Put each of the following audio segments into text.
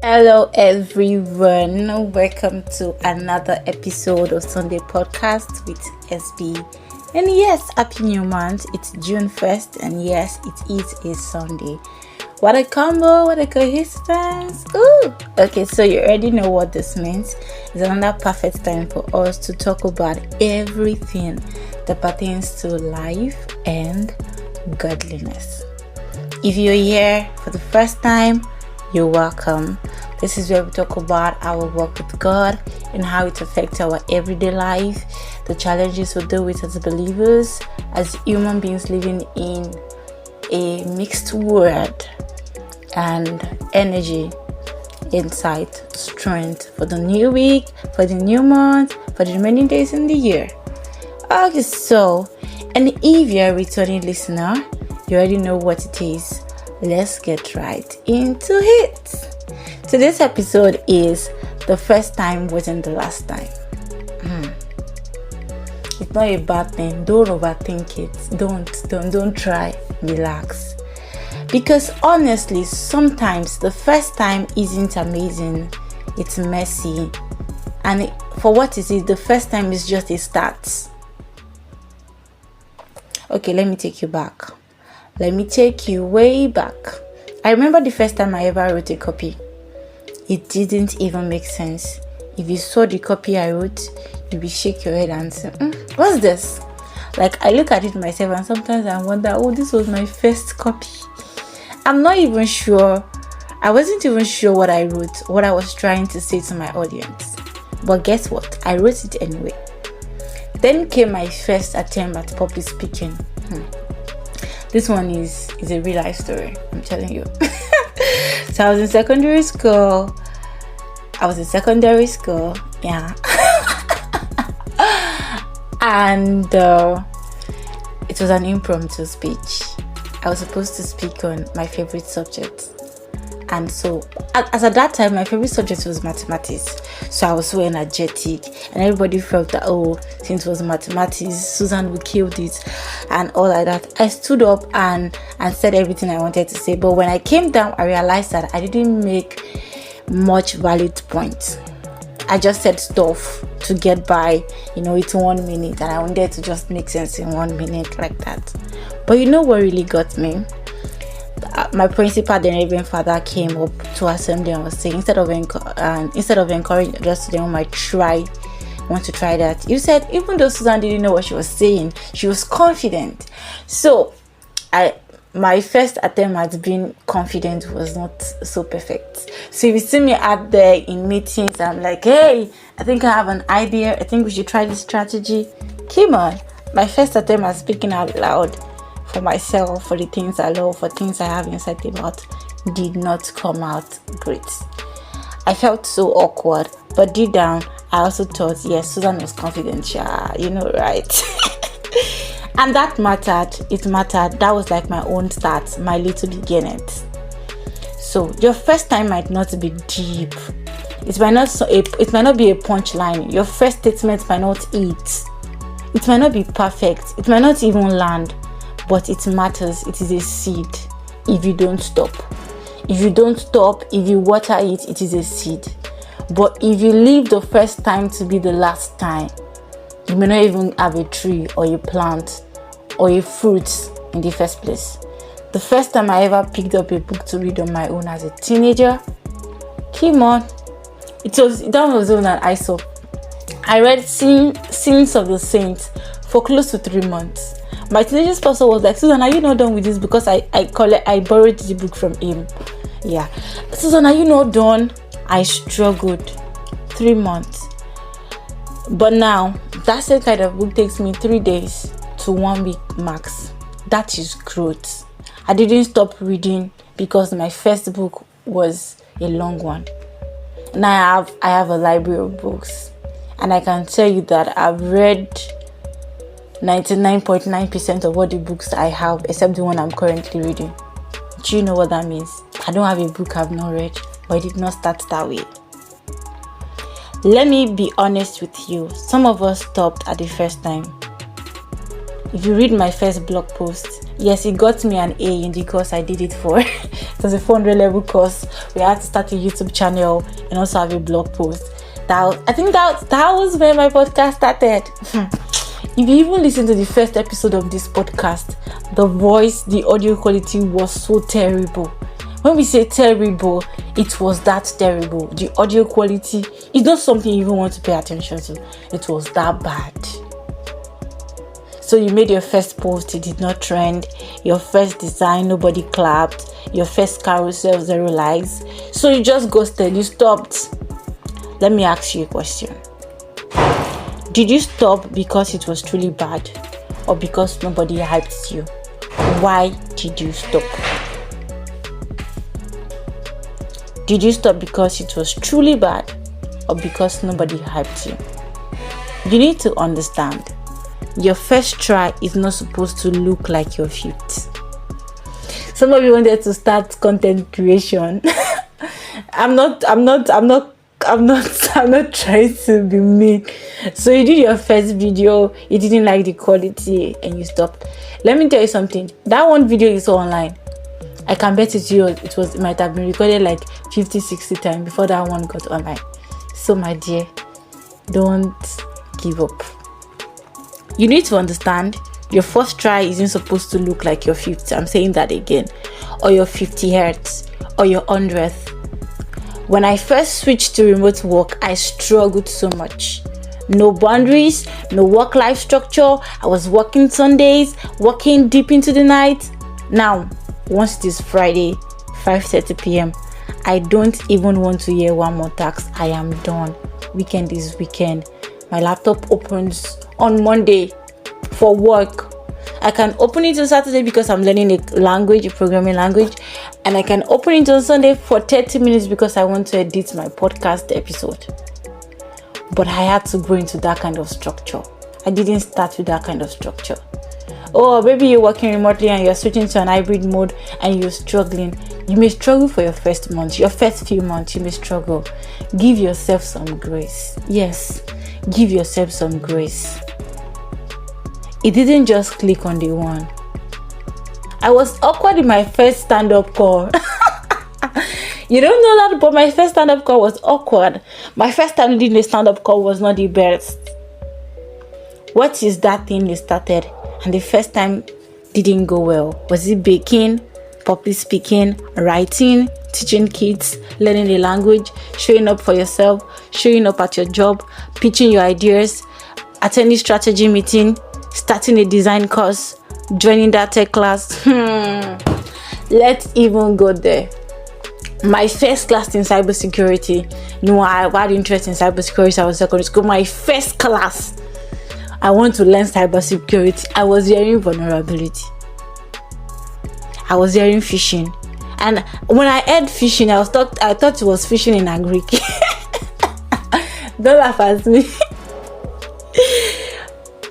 Hello everyone, welcome to another episode of Sunday Podcast with SB. And yes, happy new month. It's June 1st and yes, it is a Sunday. What a combo, what a coincidence. Ooh. Okay, so you already know what this means. It's another perfect time for us to talk about everything that pertains to life and godliness. If you're here for the first time, you're welcome. This is where we talk about our work with God and how it affects our everyday life, the challenges we deal with as believers, as human beings living in a mixed world, and energy, insight, strength for the new week, for the new month, for the remaining days in the year. Okay, so, and if you're a returning listener, you already know what it is. Let's get right into it. Today's episode is the first time wasn't the last time. It's not a bad thing. Don't overthink it. Don't try. Relax. Because honestly, sometimes the first time isn't amazing. It's messy. And for what is it? The first time is just a start. Okay, let me take you back. Let me take you way back. I remember the first time I ever wrote a copy. It didn't even make sense. If you saw the copy I wrote, you will shake your head and say, what's this? Like, I look at it myself and sometimes I wonder, this was my first copy. I'm not even sure. I wasn't even sure what I wrote, what I was trying to say to my audience. But guess what? I wrote it anyway. Then came my first attempt at public speaking. This one is a real life story, I'm telling you. So I was in secondary school. Yeah. And it was an impromptu speech. I was supposed to speak on my favorite subject. And so, as at that time, my favorite subject was mathematics. So I was so energetic, and everybody felt that, since it was mathematics, Susan would kill it, and all like that. I stood up and said everything I wanted to say. But when I came down, I realized that I didn't make much valid points. I just said stuff to get by, it's 1 minute, and I wanted to just make sense in 1 minute like that. But you know what really got me? My principal, the Reverend Father, came up to assembly and was saying, instead of encouraging the student who might want to try that, you said even though Susan didn't know what she was saying, she was confident. So my first attempt at being confident was not so perfect. So if you see me out there in meetings, I'm like, hey, I think I have an idea. I think we should try this strategy. Come on. My first attempt at speaking out loud for myself, for the things I love, for things I have inside about, did not come out great. I felt so awkward, but deep down, I also thought, yes, Susan was confident, right? And that mattered. It mattered. That was like my own start, my little beginnings. So your first time might not be deep. It might not be a punchline. Your first statement might not hit. It might not be perfect. It might not even land. But it matters. It is a seed. If you don't stop, if you water it, it is a seed. But if you leave the first time to be the last time, you may not even have a tree or a plant or a fruit in the first place. The first time I ever picked up a book to read on my own as a teenager, come on, that was when I saw. I read Sins of the Saints for close to 3 months. My teenage pastor was like, Susan, are you not done with this? Because I borrowed the book from him. Yeah. Susan, are you not done? I struggled 3 months. But now, that same kind of book takes me 3 days to 1 week max. That is growth. I didn't stop reading because my first book was a long one. Now I have a library of books. And I can tell you that I've read 99.9% of all the books I have, except the one I'm currently reading. Do you know what that means? I don't have a book I've not read, but it did not start that way. Let me be honest with you. Some of us stopped at the first time. If you read my first blog post, yes, it got me an A in the course I did it for. It was a 400 level course. We had to start a YouTube channel and also have a blog post. I think that was when my podcast started. If you even listen to the first episode of this podcast, the audio quality was so terrible. When we say terrible, it was that terrible. The audio quality is not something you even want to pay attention to. It was that bad. So you made your first post, it did not trend. Your first design, nobody clapped. Your first carousel, 0 likes. So you just ghosted, you stopped. Let me ask you a question. Did you stop because it was truly bad or because nobody hyped you? Why did you stop? Did you stop because it was truly bad or because nobody hyped you? You need to understand, your first try is not supposed to look like your fifth. Some of you wanted to start content creation. I'm not trying to be mean. So you did your first video, you didn't like the quality and you stopped. Let me tell you something. That one video you saw online, I can bet it might have been recorded like 50-60 times before that one got online. So my dear, don't give up. You need to understand, your first try isn't supposed to look like your 50th. I'm saying that again. Or your 50 hertz or your 100th. When I first switched to remote work, I struggled so much. No boundaries, no work-life structure. I was working Sundays, working deep into the night. Now, once it is Friday, 5:30 p.m., I don't even want to hear one more task. I am done. Weekend is weekend. My laptop opens on Monday for work. I can open it on Saturday because I'm learning a programming language, and I can open it on Sunday for 30 minutes because I want to edit my podcast episode. But I had to go into that kind of structure. I didn't start with that kind of structure. Oh, maybe you're working remotely and you're switching to an hybrid mode and you're struggling. You may struggle for your first month, your first few months, you may struggle. Give yourself some grace. Yes, give yourself some grace. It didn't just click on day one. I was awkward in my first stand-up call. You don't know that, but my first stand-up call was awkward. My first time doing a stand-up call was not the best. What is that thing you started and the first time didn't go well? Was it baking, public speaking, writing, teaching kids, learning a language, showing up for yourself, showing up at your job, pitching your ideas, attending strategy meeting, starting a design course, joining that tech class? Let's even go there. My first class in cybersecurity. No, I had interest in cybersecurity. I was secondary school. My first class, I want to learn cybersecurity. I was hearing vulnerability. I was hearing phishing. And when I heard phishing, I thought it was phishing in Greek. Don't laugh at me.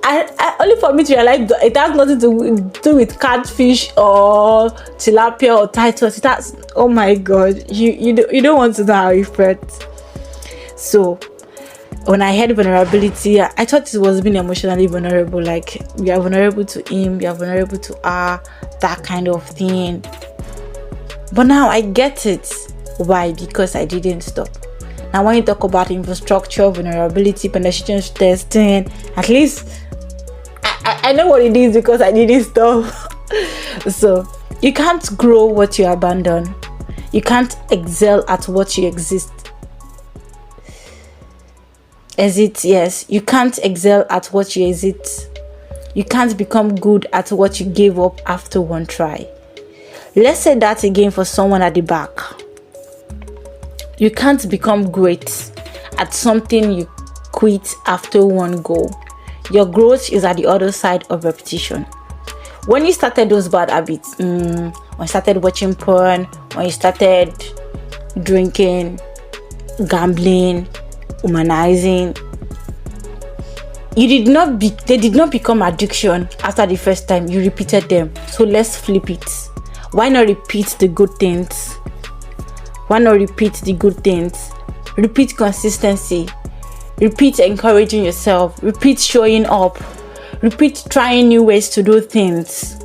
I only for me to realize it has nothing to do with catfish or tilapia or Titus. It has, oh my god, you don't want to know how it felt. So when I heard vulnerability, I thought it was being emotionally vulnerable, like we are vulnerable to him, we are vulnerable to her, that kind of thing. But now I get it. Why? Because I didn't stop. Now when you talk about infrastructure, vulnerability, penetration testing, at least I know what it is because I didn't stop. So you can't grow what you abandon. You can't excel at what you exist. Yes. You can't excel at what you exist. You can't become good at what you gave up after one try. Let's say that again for someone at the back. You can't become great at something you quit after one go. Your growth is at the other side of repetition. When you started those bad habits, when you started watching porn, when you started drinking, gambling, humanizing, they did not become addiction after the first time you repeated them. So let's flip it. Why not repeat the good things? Why not repeat the good things? Repeat consistency. Repeat encouraging yourself. Repeat showing up. Repeat trying new ways to do things.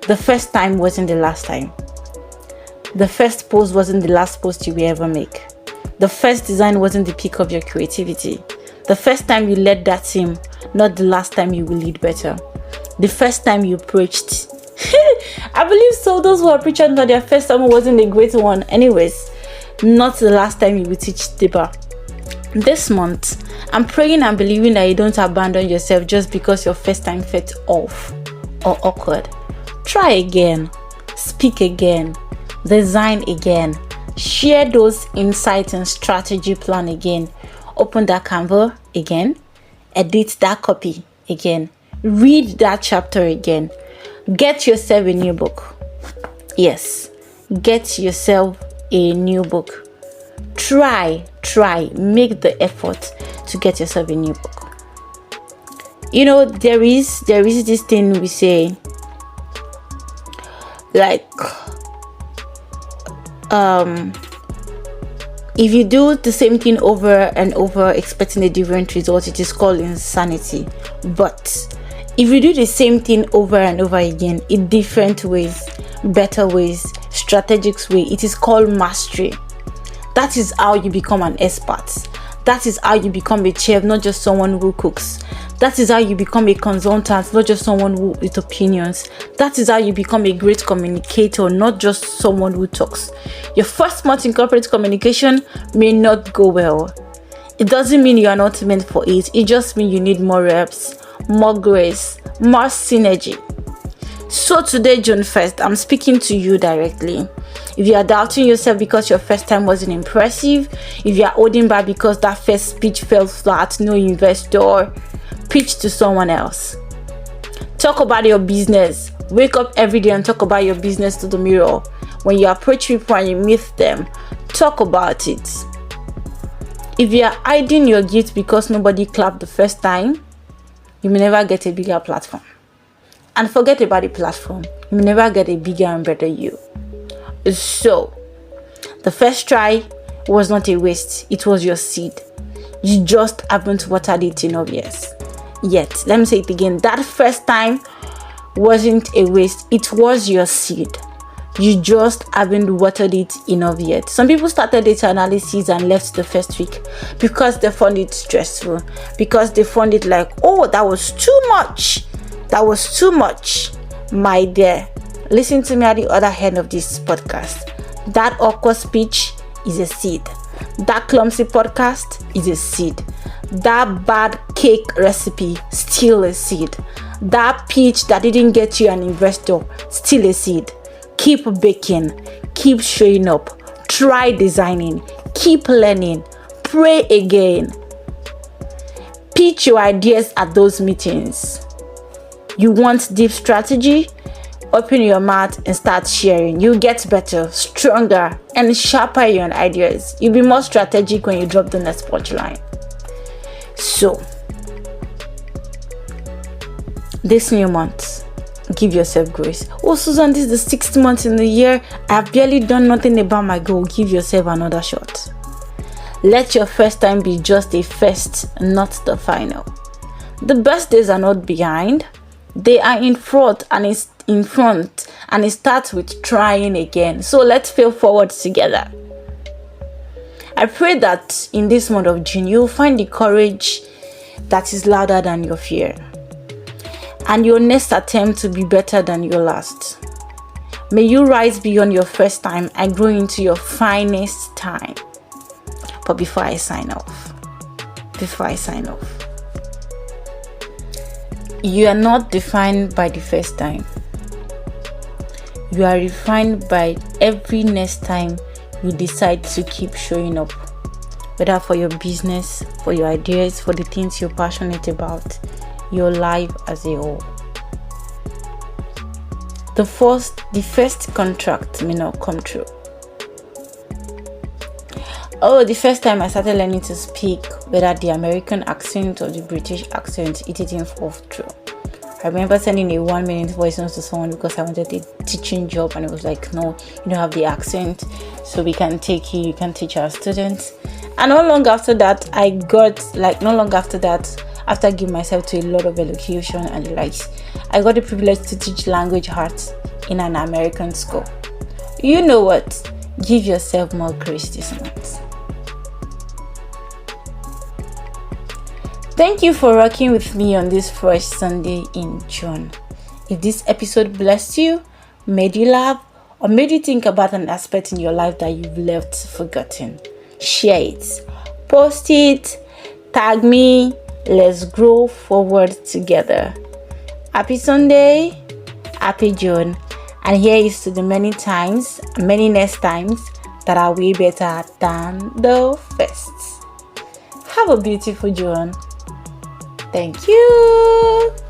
The first time wasn't the last time. The first post wasn't the last post you will ever make. The first design wasn't the peak of your creativity. The first time you led that team, not the last time you will lead better. The first time you preached. I believe so. Those who are preaching that their first sermon wasn't a great one. Anyways, not the last time you will teach deeper. This month, I'm praying and believing that you don't abandon yourself just because your first time felt off or awkward. Try again. Speak again. Design again. Share those insights and strategy plan again. Open that Canva again. Edit that copy again. Read that chapter again. Get yourself a new book. Yes, get yourself a new book. Try, make the effort to get yourself a new book. You know, there is this thing we say, like, if you do the same thing over and over expecting a different result, it is called insanity. But if you do the same thing over and over again in different ways, better ways, strategic way, it is called mastery. That is how you become an expert. That is how you become a chef, not just someone who cooks. That is how you become a consultant, not just someone who with opinions. That is how you become a great communicator, not just someone who talks. Your first month in corporate communication may not go well. It doesn't mean you are not meant for it. It just means you need more reps, more grace, more synergy. So today, June 1st, I'm speaking to you directly. If you are doubting yourself because your first time wasn't impressive, if you are holding back because that first speech fell flat, no investor, pitch to someone else. Talk about your business. Wake up every day and talk about your business to the mirror. When you approach people and you meet them, talk about it. If you are hiding your gift because nobody clapped the first time, you may never get a bigger platform. And forget about the platform. You may never get a bigger and better you. So, the first try was not a waste. It was your seed. You just haven't watered it enough yet. Let me say it again. That first time wasn't a waste. It was your seed. You just haven't watered it enough yet. Some people started data analysis and left the first week because they found it stressful. Because they found it like, oh, that was too much. That was too much. My dear, listen to me at the other end of this podcast. That awkward speech is a seed. That clumsy podcast is a seed. That bad cake recipe, still a seed. That pitch that didn't get you an investor, still a seed. Keep baking, keep showing up, try designing, keep learning, pray again. Pitch your ideas at those meetings. You want deep strategy? Open your mouth and start sharing. You get better, stronger, and sharper in your ideas. You'll be more strategic when you drop the next punchline. So, this new month, give yourself grace. Oh, Susan, this is the 6th month in the year. I've barely done nothing about my goal. Give yourself another shot. Let your first time be just a first, not the final. The best days are not behind. They are in front, and it starts with trying again. So let's fail forward together. I pray that in this month of June, you'll find the courage that is louder than your fear, and your next attempt to be better than your last. May you rise beyond your first time and grow into your finest time. But before I sign off, you are not defined by the first time. You are refined by every next time you decide to keep showing up. Whether for your business, for your ideas, for the things you're passionate about, your life as a whole. The first contract may not come true. Oh, the first time I started learning to speak, whether the American accent or the British accent, it didn't fall through. I remember sending a 1-minute voice note to someone because I wanted a teaching job, and it was like, no, you don't have the accent, so we can take you can teach our students. And not long after that, after giving myself to a lot of elocution and the likes. I got the privilege to teach language arts in an American school. You know what? Give yourself more grace this month. Thank you for rocking with me on this first Sunday in June. If this episode blessed you, made you laugh, or made you think about an aspect in your life that you've left forgotten, share it, post it, tag me, let's grow forward together. Happy Sunday, happy June, and here is to the many next times that are way better than the first. Have a beautiful June. Thank you.